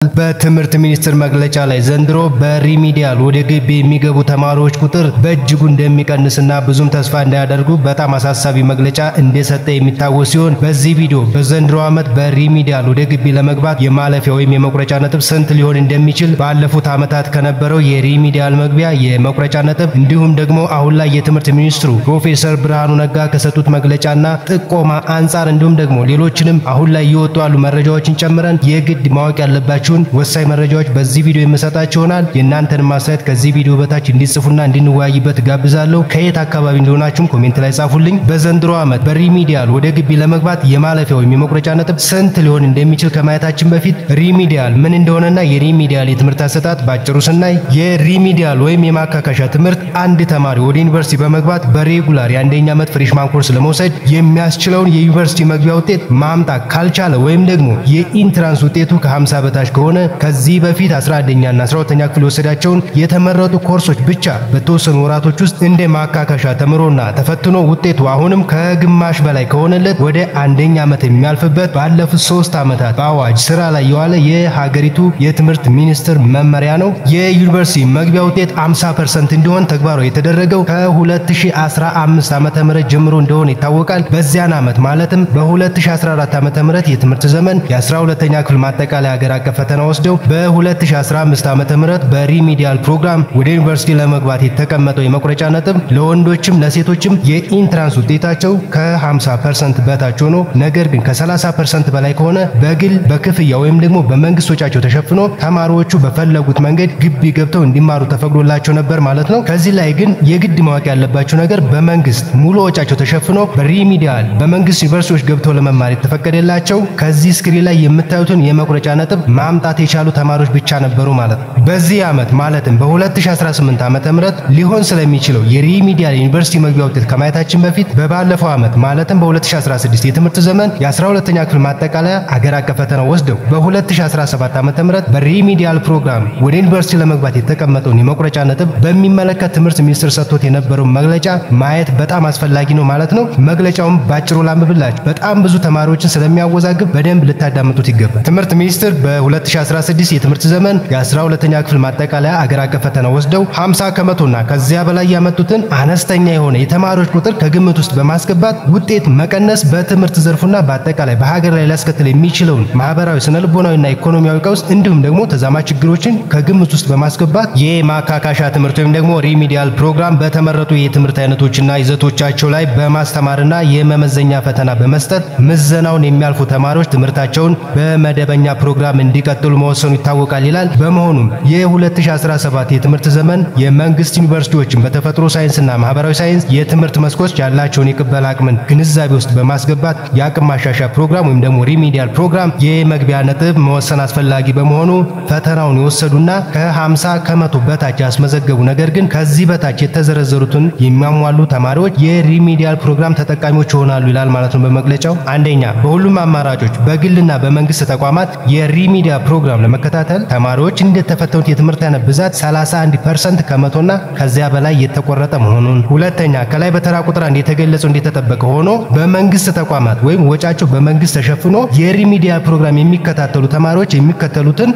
በትምህርት ሚኒስቴር መግለጫ ላይ ዘንድሮ በሪሚዲያል ወደ ግቢ የሚገቡ ተማሪዎች ቁጥር በእጅጉ እንደሚቀንስና ብዙም ተስፋ እንዳያደርጉ በጣም አሳሳቢ መግለጫ እንደሰጠ የሚታወስ ሲሆን በዚህ ቪዲዮ በዘንድሮ ዓመት በሪሚዲያል ወደ ግቢ ለመግባት የማለፊያ ወይም የመቁረጫ ነጥብ ስንት ሊሆን እንደሚችል ባለፉት ዓመታት ከነበረው የሪሚዲያል መግቢያ የመቁረጫ ነጥብ እንዲሁም ደግሞ አሁን ላይ የትምህርት ሚኒስትሩ ፕሮፌሰር ብርሃኑ ነጋ ከሰጡት መግለጫና ጥቆማ አንጻር እንዲሁም ደግሞ ሌሎችንም አሁን ላይ እየወጡ ያሉ መረጃዎችን ጨምረን የግድ ማወቅ ያለባችሁ ወሳኝ መረጃዎች በዚህ ቪዲዮ የምሰጣችሁ ይሆናል። የእናንተን ማስተያየት ከዚህ ቪዲዮ በታች እንዲጽፉና እንድንወያይበት ጋብዛለሁ። ከየት አካባቢ እንደሆናችሁም ኮሜንት ላይ ጻፉልኝ። በዘንድሮ ዓመት በሪሚዲያል ወደ ግቢ ለመግባት የማለፊያ ወይም የመቁረጫ ነጥብ ስንት ሊሆን እንደሚችል ከማየታችን በፊት ሪሚዲያል ምን እንደሆነና የሪሚዲያል የትምህርት አሰጣጥ ባጭሩ ስናይ የሪሚዲያል ወይም የማካካሻ ትምህርት አንድ ተማሪ ወደ ዩኒቨርሲቲ በመግባት በሬጉላር የአንደኛ ዓመት ፍሬሽማን ኮርስ ለመውሰድ የሚያስችለውን የዩኒቨርሲቲ መግቢያ ውጤት ማምጣት ካልቻለ ወይም ደግሞ የኢንትራንስ ውጤቱ ከ50 በታች ከሆነ ከዚህ በፊት 11ኛ እና 12ኛ ክፍል ወሰዳቸውን የተመረጡ ኮርሶች ብቻ በተወሰኑ ወራቶች ውስጥ እንደ ማካካሻ ተምሮና ተፈትኖ ውጤቱ አሁንም ከግማሽ በላይ ከሆነለት ወደ አንደኛ ዓመት የሚያልፍበት ባለፉት 3 ዓመታት በአዋጅ ስራ ላይ የዋለ የሀገሪቱ የትምህርት ሚኒስቴር መመሪያ ነው። የዩኒቨርሲቲ መግቢያ ውጤት 50% እንዲሆን ተግባራዊ የተደረገው ከ2015 ዓመተ ምህረት ጀምሮ እንደሆነ ይታወቃል። በዚያን ዓመት ማለትም በ2014 ዓመተ ምህረት የትምህርት ዘመን የ12ኛ ክፍል ማጠቃለያ ሀገር አቀፍ ፈተና ወስደው በ2015 ዓመተ ምህረት በሪሚዲያል ፕሮግራም ወደ ዩኒቨርሲቲ ለመግባት የተቀመጠው የመቁረጫ ነጥብ ለወንዶችም ለሴቶችም የኢንትራንስ ውጤታቸው ከ50% በታች ሆኖ ነገር ግን ከ30% በላይ ከሆነ በግል በክፍያ ወይም ደግሞ በመንግስት ወጫቸው ተሸፍኖ ተማሪዎቹ በፈለጉት መንገድ ግቢ ገብተው እንዲማሩ ተፈቅዶላቸው ነበር ማለት ነው። ከዚህ ላይ ግን የግድ ማወቅ ያለባቸው ነገር በመንግስት ሙሉ ወጫቸው ተሸፍኖ በሪሚዲያል በመንግስት ዩኒቨርሲቲዎች ገብተው ለመማር የተፈቀደላቸው ከዚህ ስክሪን ላይ የምታዩትን የመቁረጫ ነጥብ ማምጣት የቻሉ ተማሪዎች ብቻ ነበሩ ማለት ነው። በዚህ ዓመት ማለትም በ2018 ዓመተ ምህረት ሊሆን ስለሚችለው የሪሚዲያል ዩኒቨርሲቲ መግቢያ ውጤት ከማየታችን በፊት በባለፈው ዓመት ማለትም በ2016 የትምህርት ዘመን የ12ኛ ክፍል ማጠቃለያ አገር አቀፍ ፈተና ወስደው በ2017 ዓመተ ምህረት በሪሚዲያል ፕሮግራም ወደ ዩኒቨርሲቲ ለመግባት የተቀመጠውን የመቁረጫ ነጥብ በሚመለከት ትምህርት ሚኒስቴር ሰጥቶት የነበረው መግለጫ ማየት በጣም አስፈላጊ ነው ማለት ነው። መግለጫውን ባጭሩ ላንብብላችሁ። በጣም ብዙ ተማሪዎችን ስለሚያወዛግብ በደንብ ልታዳምጡት ይገባል። ትምህርት ሚኒስቴር በ2016 የትምህርት ዘመን የ12ኛ ክፍል ማጠቃለያ አገር አቀፍ ፈተና ወስደው 50% ከዚያ በላይ ያመጡትን አነስተኛ የሆነ የተማሪዎች ቁጥር ከግምት ውስጥ በማስገባት ውጤት መቀነስ በትምህርት ዘርፉና በአጠቃላይ በሀገር ላይ ሊያስከትል የሚችለውን ማህበራዊ፣ ስነልቦናዊና ኢኮኖሚያዊ ቀውስ እንዲሁም ደግሞ ተዛማጅ ችግሮችን ከግምት ውስጥ በማስገባት የማካካሻ ትምህርት ወይም ደግሞ ሪሚዲያል ፕሮግራም በተመረጡ የትምህርት አይነቶችና ይዘቶቻቸው ላይ በማስተማርና የመመዘኛ ፈተና በመስጠት ምዘናውን የሚያልፉ ተማሪዎች ትምህርታቸውን በመደበኛ ፕሮግራም እንዲቀጥሉ መወሰኑ ይታወቃል ይላል። በመሆኑም የ2017 የትምህርት ዘመን የመንግስት ዩኒቨርሲቲዎችን በተፈጥሮ ሳይንስና ማህበራዊ ሳይንስ የትምህርት መስኮች ያላቸውን የቅበላ አቅምን ግንዛቤ ውስጥ በማስገባት የአቅም ማሻሻያ ፕሮግራም ወይም ደግሞ ሪሚዲያል ፕሮግራም የመግቢያ ነጥብ መወሰን አስፈላጊ በመሆኑ ፈተናውን የወሰዱና ከ50% በታች ያስመዘገቡ ነገር ግን ከዚህ በታች የተዘረዘሩትን የሚያሟሉ ተማሪዎች የሪሚዲያል ፕሮግራም ተጠቃሚዎች ይሆናሉ ይላል ማለት ነው በመግለጫው። አንደኛ፣ በሁሉም አማራጮች በግልና በመንግስት ተቋማት የሪሚዲያል ፕሮግራም ለመከታተል ተማሪዎች እንደተፈተኑት የትምህርት አይነት ብዛት 31% ከመቶና ከዚያ በላይ የተቆረጠ መሆኑን። ሁለተኛ፣ ከላይ በተራ ቁጥር አንድ የተገለጸው እንደተጠበቀ ሆኖ በመንግስት ተቋማት ወይም ወጫቸው በመንግስት ተሸፍኖ የሪሚዲያል ፕሮግራም የሚከታተሉ ተማሪዎች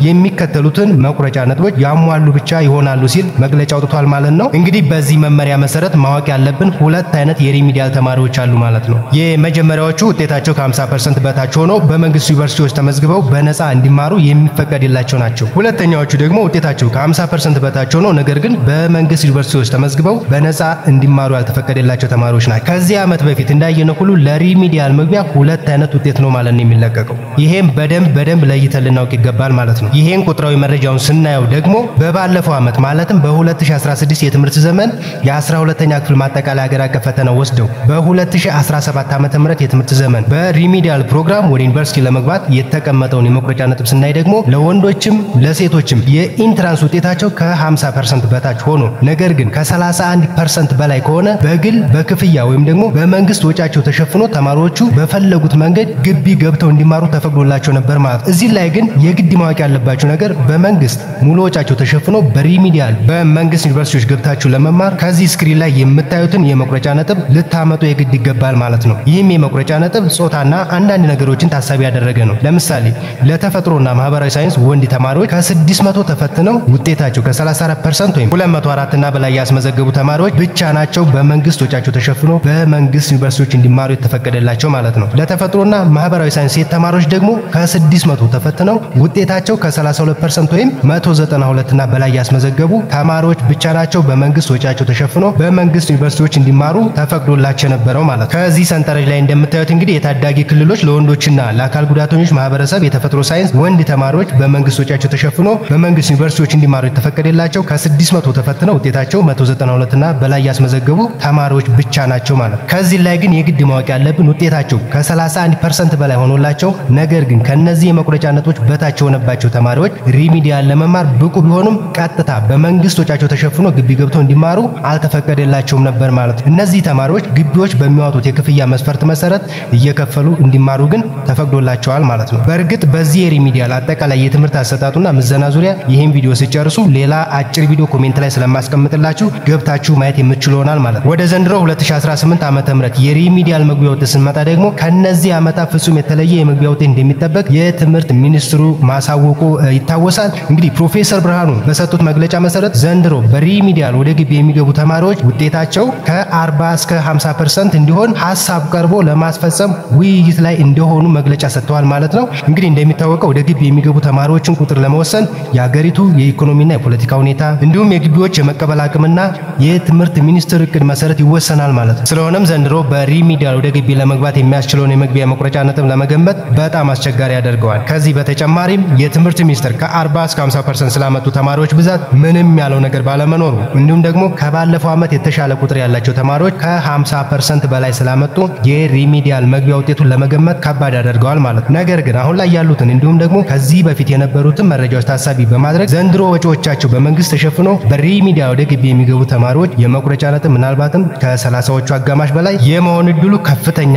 የሚከተሉትን መቁረጫ ነጥቦች ያሟሉ ብቻ ይሆናሉ ሲል መግለጫ አውጥቷል ማለት ነው። እንግዲህ በዚህ መመሪያ መሰረት ማወቅ ያለብን ሁለት አይነት የሪሚዲያል ተማሪዎች አሉ ማለት ነው። የመጀመሪያዎቹ ውጤታቸው ከ50% በታች ሆኖ በመንግስት ዩኒቨርሲቲዎች ተመዝግበው በነፃ እንዲማሩ የሚፈቀድላቸው ናቸው። ሁለተኛዎቹ ደግሞ ውጤታቸው ከ50% በታች ሆኖ ነገር ግን በመንግስት ዩኒቨርሲቲዎች ተመዝግበው በነፃ እንዲማሩ ያልተፈቀደላቸው ተማሪዎች ናቸው። ከዚህ ዓመት በፊት እንዳየነው ሁሉ ለሪሚዲያል መግቢያ ሁለት አይነት ውጤት ነው ማለት ነው የሚለቀቀው። ይሄም በደንብ ለይተን ልናውቅ ይገባል ማለት ነው። ይሄን ቁጥራዊ መረጃውን ስናየው ደግሞ በባለፈው ዓመት ማለትም በ2016 የትምህርት ዘመን የ12ኛ ክፍል ማጠቃለያ ሀገር አቀፍ ፈተና ወስደው በ2017 ዓመተ ምህረት የትምህርት ዘመን በሪሚዲያል ፕሮግራም ወደ ዩኒቨርሲቲ ለመግባት የተቀመጠውን የመቁረጫ ነጥብ ስናይ ደግሞ ለወንዶችም ለሴቶችም የኢንትራንስ ውጤታቸው ከ50% በታች ሆኖ ነገር ግን ከ31% በላይ ከሆነ በግል በክፍያ ወይም ደግሞ በመንግስት ወጫቸው ተሸፍኖ ተማሪዎቹ በፈለጉት መንገድ ግቢ ገብተው እንዲማሩ ተፈቅዶላቸው ነበር ማለት ነው። እዚህ ላይ ግን የግድ ማወቅ ያለባቸው ነገር በመንግስት ሙሉ ወጫቸው ተሸፍኖ በሪሚዲያል በመንግስት ዩኒቨርሲቲዎች ገብታችሁ ለመማር ከዚህ ስክሪን ላይ የምታዩትን የመቁረጫ ነጥብ ልታመጡ የግድ ይገባል ማለት ነው። ይህም የመቁረጫ ነጥብ ጾታና አንዳንድ ነገሮችን ታሳቢ ያደረገ ነው። ለምሳሌ ለተፈጥሮና ማህበራዊ ሳይንስ ወንድ ተማሪዎች ከ600 ተፈትነው ውጤታቸው ከ34% ወይም 204 እና በላይ ያስመዘገቡ ተማሪዎች ብቻ ናቸው በመንግስት ወጫቸው ተሸፍኖ በመንግስት ዩኒቨርሲቲዎች እንዲማሩ የተፈቀደላቸው ማለት ነው። ለተፈጥሮና ማህበራዊ ሳይንስ ሴት ተማሪዎች ደግሞ ከ600 ተፈትነው ውጤታቸው ከ32% ወይም 192 እና በላይ ያስመዘገቡ ተማሪዎች ብቻ ናቸው በመንግስት ወጫቸው ተሸፍኖ በመንግስት ዩኒቨርሲቲዎች እንዲማሩ ተፈቅዶላቸው ነበረው ማለት ነው። ከዚህ ሰንጠረዥ ላይ እንደምታዩት እንግዲህ የታዳጊ ክልሎች ለወንዶችና ለአካል ጉዳተኞች ማህበረሰብ የተፈጥሮ ሳይንስ ወንድ ተማሪዎች በመንግስት ወጫቸው ተሸፍኖ በመንግስት ዩኒቨርሲቲዎች እንዲማሩ የተፈቀደላቸው ከ600 ተፈትነው ውጤታቸው 192 እና በላይ ያስመዘገቡ ተማሪዎች ብቻ ናቸው ማለት ነው። ከዚህ ላይ ግን የግድ ማወቅ ያለብን ውጤታቸው ከ31% በላይ ሆኖላቸው ነገር ግን ከነዚህ የመቁረጫ ነጥቦች በታች የሆነባቸው ተማሪዎች ሪሚዲያል ለመማር ብቁ ቢሆኑም ቀጥታ በመንግስት ወጫቸው ተሸፍኖ ግቢ ገብተው እንዲማሩ አልተፈቀደላቸውም ነበር ማለት ነው። እነዚህ ተማሪዎች ግቢዎች በሚያወጡት የክፍያ መስፈርት መሰረት እየከፈሉ እንዲማሩ ግን ተፈቅዶላቸዋል ማለት ነው። በእርግጥ በዚህ የሪሚዲያል አጠቃላይ የትምህርት አሰጣጡና ምዘና ዙሪያ ይሄን ቪዲዮ ሲጨርሱ ሌላ አጭር ቪዲዮ ኮሜንት ላይ ስለማስቀምጥላችሁ ገብታችሁ ማየት የምትችሉ ይሆናል ማለት ነው። ወደ ዘንድሮ 2018 ዓመተ ምህረት የሪሚዲያል መግቢያ ውጤት ስንመጣ ደግሞ ከነዚህ ዓመታት ፍጹም የተለየ የመግቢያ ውጤት እንደሚጠበቅ የትምህርት ሚኒስትሩ ማሳወቁ ይታወሳል። እንግዲህ ፕሮፌሰር ብርሃኑ በሰጡት መግለጫ መሰረት ዘንድሮ በሪሚዲያል ወደ ግቢ የሚገቡ ተማሪዎች ውጤታቸው ከ40 እስከ 50% እንዲሆን ሐሳብ ቀርቦ ለማስፈጸም ውይይት ላይ እንደሆኑ መግለጫ ሰጥተዋል ማለት ነው። እንግዲህ እንደሚታወቀው ወደ ግቢ የሚገቡ ተማሪዎችን ቁጥር ለመወሰን የሀገሪቱ የኢኮኖሚና የፖለቲካ ሁኔታ እንዲሁም የግቢዎች የመቀበል አቅምና የትምህርት ሚኒስቴር እቅድ መሰረት ይወሰናል ማለት ነው። ስለሆነም ዘንድሮ በሪሚዲያል ወደ ግቢ ለመግባት የሚያስችለውን የመግቢያ መቁረጫ ነጥብ ለመገንባት በጣም አስቸጋሪ ያደርገዋል። ከዚህ በተጨማሪም የትምህርት ሚኒስቴር ከ40 እስከ 50% ስላመጡ ተማሪዎች ብዛት ምንም ያለው ነገር ባለመኖሩ እንዲሁም ደግሞ ከባለፈው ዓመት የተሻለ ቁጥር ያላቸው ተማሪዎች ከ50% በላይ ስላመጡ የሪሚዲያል መግቢያ ውጤቱን ለመገመት ከባድ ያደርገዋል ማለት ነው። ነገር ግን አሁን ላይ ያሉትን እንዲሁም ደግሞ ከዚህ በፊት የነበሩትን መረጃዎች ታሳቢ በማድረግ ዘንድሮ ወጪዎቻቸው በመንግስት ተሸፍኖ በሪሚዲያል ወደ ግቢ የሚገቡ ተማሪዎች የመቁረጫ ነጥብ ምናልባትም ከ30ዎቹ አጋማሽ በላይ የመሆን እድሉ ከፍተኛ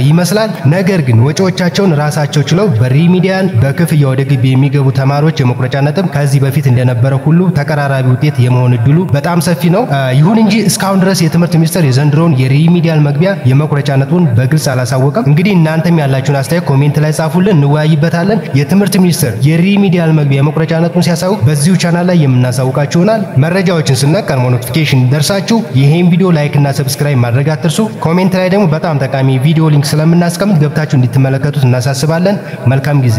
ይመስላል። ነገር ግን ወጪዎቻቸውን ራሳቸው ችለው በሪሚዲያል በክፍያ ወደ ግቢ የሚገቡ ተማሪዎች የመቁረጫ ነጥብ ከዚህ በፊት እንደነበረው ሁሉ ተቀራራቢ ውጤት የመሆን እድሉ በጣም ሰፊ ነው። ይሁን እንጂ እስካሁን ድረስ የትምህርት ሚኒስቴር የዘንድሮውን የሪሚዲያል መግቢያ የመቁረጫ ነጥቡን በግልጽ አላሳወቀም። እንግዲህ እናንተም ያላችሁን አስተያየት ኮሜንት ላይ ጻፉልን፣ እንወያይበታለን። የትምህርት ሚኒስቴር የሪሚዲያል መግቢያ የመቁረጫ ነጥቡን ሲያሳውቅ በዚሁ ቻናል ላይ የምናሳውቃችሁ ይሆናል። መረጃዎችን ስንቀርብ ኖቲፊኬሽን ደርሳችሁ ይሄን ቪዲዮ ላይክ እና ሰብስክራይብ ማድረግ አትርሱ። ኮሜንት ላይ ደግሞ በጣም ጠቃሚ ቪዲዮ ሊንክ ስለምናስቀምጥ ገብታችሁ እንድትመለከቱት እናሳስባለን። መልካም ጊዜ